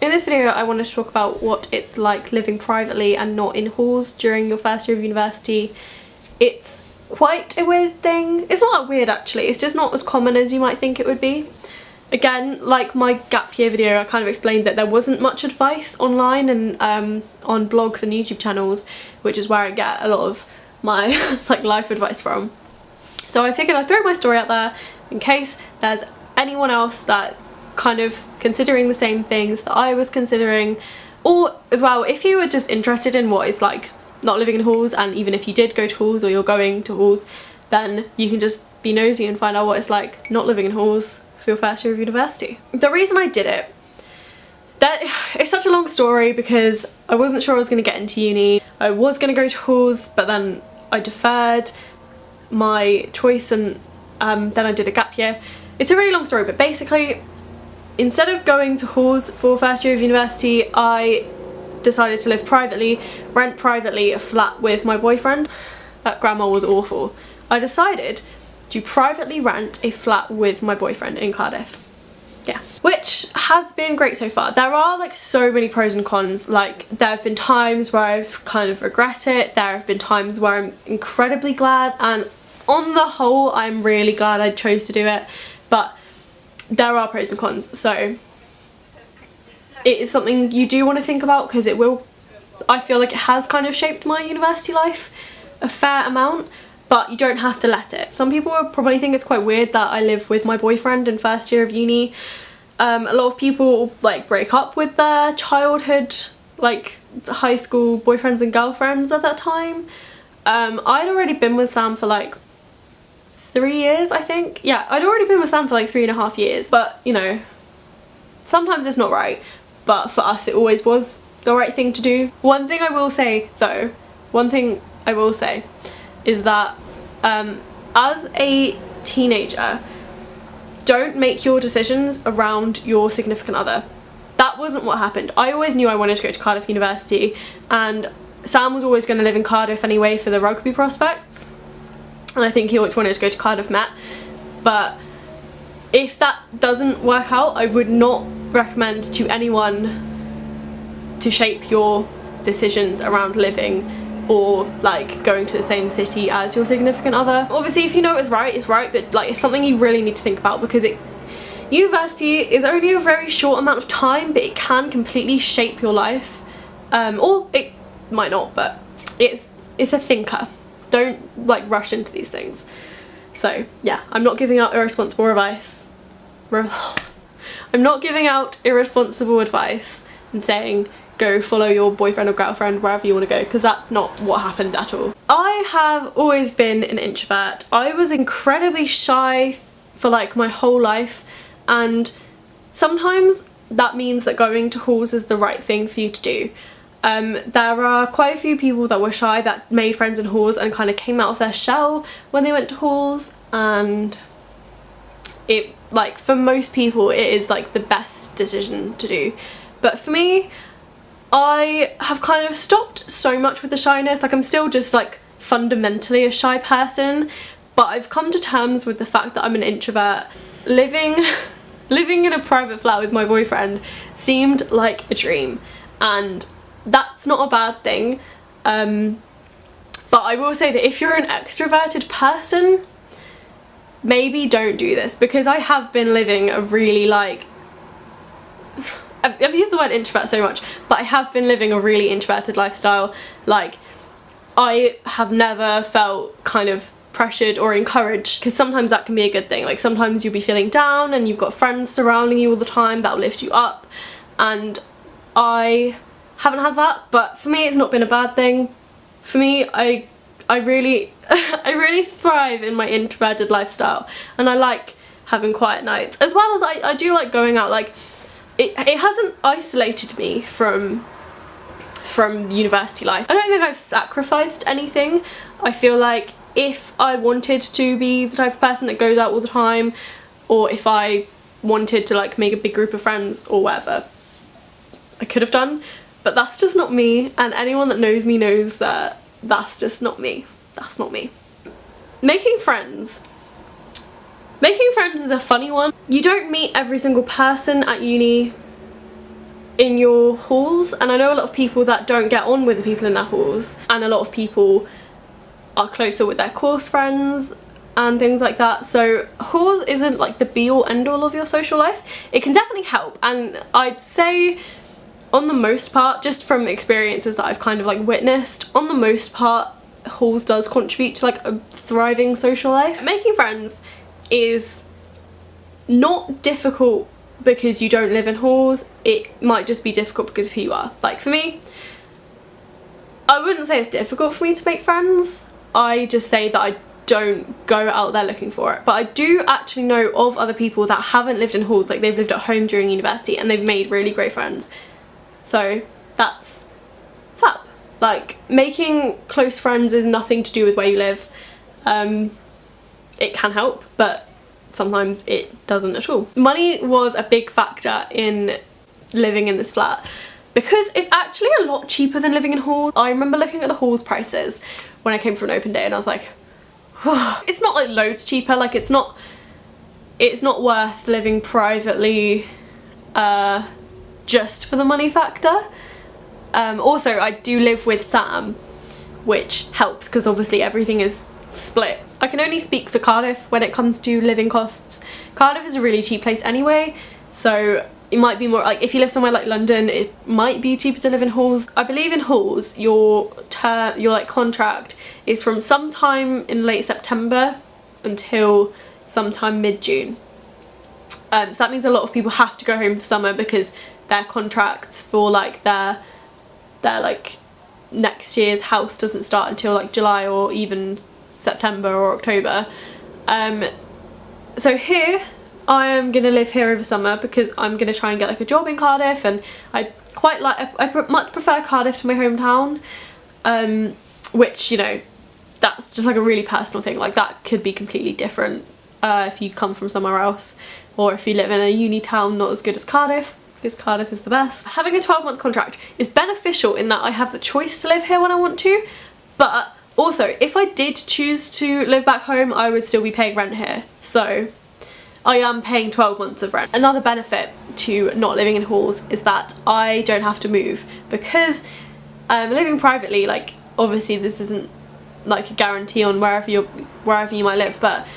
In this video I wanted to talk about what it's like living privately and not in halls during your first year of university. It's quite a weird thing. It's not that weird actually, it's just not as common as you might think it would be. Again, like my gap year video, I kind of explained that there wasn't much advice online and on blogs and YouTube channels, which is where I get a lot of my like life advice from. So I figured I'd throw my story out there in case there's anyone else that's kind of considering the same things that I was considering, or as well if you were just interested in what it's like not living in halls, and even if you did go to halls or you're going to halls, then you can just be nosy and find out what it's like not living in halls for your first year of university. The reason I did it, it's such a long story because I wasn't sure I was going to get into uni. I was going to go to halls, but then I deferred my choice and then I did a gap year. It's a really long story, but basically instead of going to halls for first year of university, I decided to live privately, rent privately a flat with my boyfriend. That grammar was awful. I decided to privately rent a flat with my boyfriend in Cardiff. Yeah, which has been great so far. There are like so many pros and cons. Like there have been times where I've kind of regret it, there have been times where I'm incredibly glad, and on the whole I'm really glad I chose to do it, but there are pros and cons. So it is something you do want to think about because it will, I feel like it has kind of shaped my university life a fair amount, but you don't have to let it. Some people will probably think it's quite weird that I live with my boyfriend in first year of uni. A lot of people like break up with their childhood, like high school boyfriends and girlfriends at that time. I'd already been with Sam for like 3 years, I think. Yeah, I'd already been with Sam for like 3.5 years, but you know, sometimes it's not right, but for us it always was the right thing to do. One thing I will say though, is that as a teenager, don't make your decisions around your significant other. That wasn't what happened. I always knew I wanted to go to Cardiff University, and Sam was always going to live in Cardiff anyway for the rugby prospects, and I think he always wanted to go to Cardiff Met. But if that doesn't work out, I would not recommend to anyone to shape your decisions around living or like going to the same city as your significant other. Obviously if you know it's right, but like it's something you really need to think about because university is only a very short amount of time, but it can completely shape your life, or it might not, but it's a thinker. Don't like rush into these things. So yeah, I'm not giving out irresponsible advice. I'm not giving out irresponsible advice and saying go follow your boyfriend or girlfriend wherever you want to go, because that's not what happened at all. I have always been an introvert. I was incredibly shy for like my whole life, and sometimes that means that going to halls is the right thing for you to do. There are quite a few people that were shy that made friends in halls and kind of came out of their shell when they went to halls, and it, like, for most people it is like the best decision to do. But for me, I have kind of stopped so much with the shyness. Like I'm still just like fundamentally a shy person, but I've come to terms with the fact that I'm an introvert. Living in a private flat with my boyfriend seemed like a dream, and that's not a bad thing. But I will say that if you're an extroverted person, maybe don't do this, because I have been living a really like I've used the word introvert so much, but I have been living a really introverted lifestyle. Like I have never felt kind of pressured or encouraged, because sometimes that can be a good thing. Like sometimes you'll be feeling down and you've got friends surrounding you all the time that'll lift you up, and I haven't had that. But for me it's not been a bad thing. For me, I really I really thrive in my introverted lifestyle, and I like having quiet nights, as well as I do like going out. Like it hasn't isolated me from university life. I don't think I've sacrificed anything. I feel like if I wanted to be the type of person that goes out all the time, or if I wanted to like make a big group of friends or whatever, I could have done, but that's just not me, and anyone that knows me knows that that's just not me. That's not me. Making friends is a funny one. You don't meet every single person at uni. in your halls, and I know a lot of people that don't get on with the people in their halls, and a lot of people are closer with their course friends and things like that. So halls isn't like the be all end all of your social life. It can definitely help, and I'd say on the most part, just from experiences that I've kind of like witnessed, on the most part halls does contribute to like a thriving social life. Making friends is not difficult because you don't live in halls. It might just be difficult because of who you are. Like for me, I wouldn't say it's difficult for me to make friends. I just say that I don't go out there looking for it. But I do actually know of other people that haven't lived in halls, like they've lived at home during university and they've made really great friends. So that's fab. Like, making close friends is nothing to do with where you live. It can help, but sometimes it doesn't at all. Money was a big factor in living in this flat because it's actually a lot cheaper than living in halls. I remember looking at the halls prices when I came for an open day and I was like, it's not like loads cheaper. Like it's not worth living privately just for the money factor. Also, I do live with Sam, which helps because obviously everything is split. I can only speak for Cardiff when it comes to living costs. Cardiff is a really cheap place anyway, so it might be more like if you live somewhere like London, it might be cheaper to live in halls. I believe in halls your like contract is from sometime in late September until sometime mid-June. So that means a lot of people have to go home for summer because their contracts for like their like next year's house doesn't start until like July or even September or October. So here I am gonna live here over summer because I'm gonna try and get like a job in Cardiff, and I much prefer Cardiff to my hometown, which, you know, that's just like a really personal thing. Like that could be completely different if you come from somewhere else, or if you live in a uni town not as good as Cardiff, because Cardiff is the best. Having a 12-month contract is beneficial in that I have the choice to live here when I want to, but also if I did choose to live back home I would still be paying rent here, so I am paying 12 months of rent. Another benefit to not living in halls is that I don't have to move, because living privately, like obviously this isn't like a guarantee on wherever you might live, but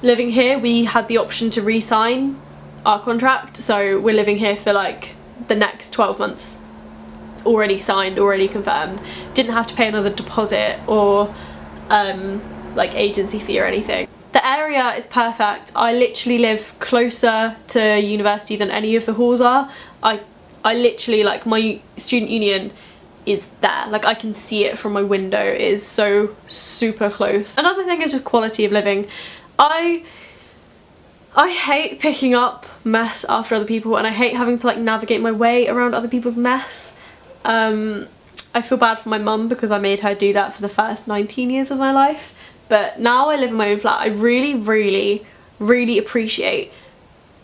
living here we had the option to re-sign our contract, so we're living here for like the next 12 months, already signed, already confirmed. Didn't have to pay another deposit or like agency fee or anything. The area is perfect. I literally live closer to university than any of the halls are. I literally, like, my student union is there. Like, I can see it from my window. It is so super close. Another thing is just quality of living. I hate picking up mess after other people, and I hate having to like navigate my way around other people's mess. I feel bad for my mum because I made her do that for the first 19 years of my life. But now I live in my own flat, I really, really, really appreciate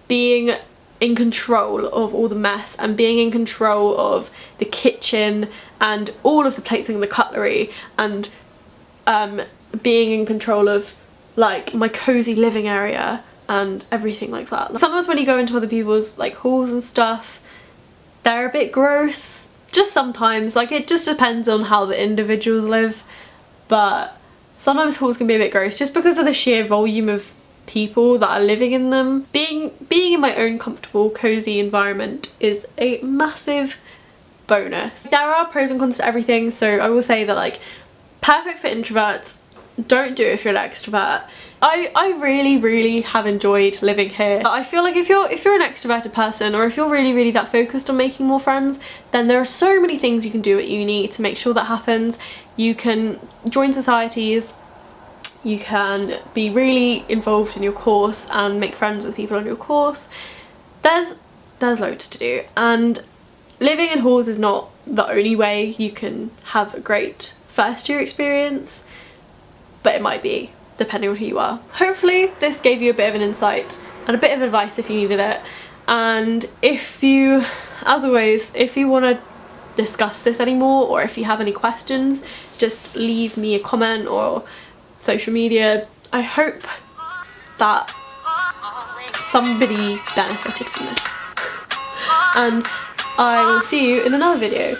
being in control of all the mess and being in control of the kitchen and all of the plates and the cutlery, and being in control of like my cozy living area and everything like that. Sometimes when you go into other people's like halls and stuff, they're a bit gross. Just sometimes, like it just depends on how the individuals live, but sometimes halls can be a bit gross just because of the sheer volume of people that are living in them. Being in my own comfortable, cozy environment is a massive bonus. There are pros and cons to everything, so I will say that like perfect for introverts, don't do it if you're an extrovert. I really, really have enjoyed living here. I feel like if you're an extroverted person, or if you're really, really that focused on making more friends, then there are so many things you can do at uni to make sure that happens. You can join societies, you can be really involved in your course and make friends with people on your course. There's loads to do, and living in halls is not the only way you can have a great first year experience, but it might be, depending on who you are. Hopefully this gave you a bit of an insight and a bit of advice if you needed it. And if you, as always, if you want to discuss this anymore, or if you have any questions, just leave me a comment or social media. I hope that somebody benefited from this. And I will see you in another video.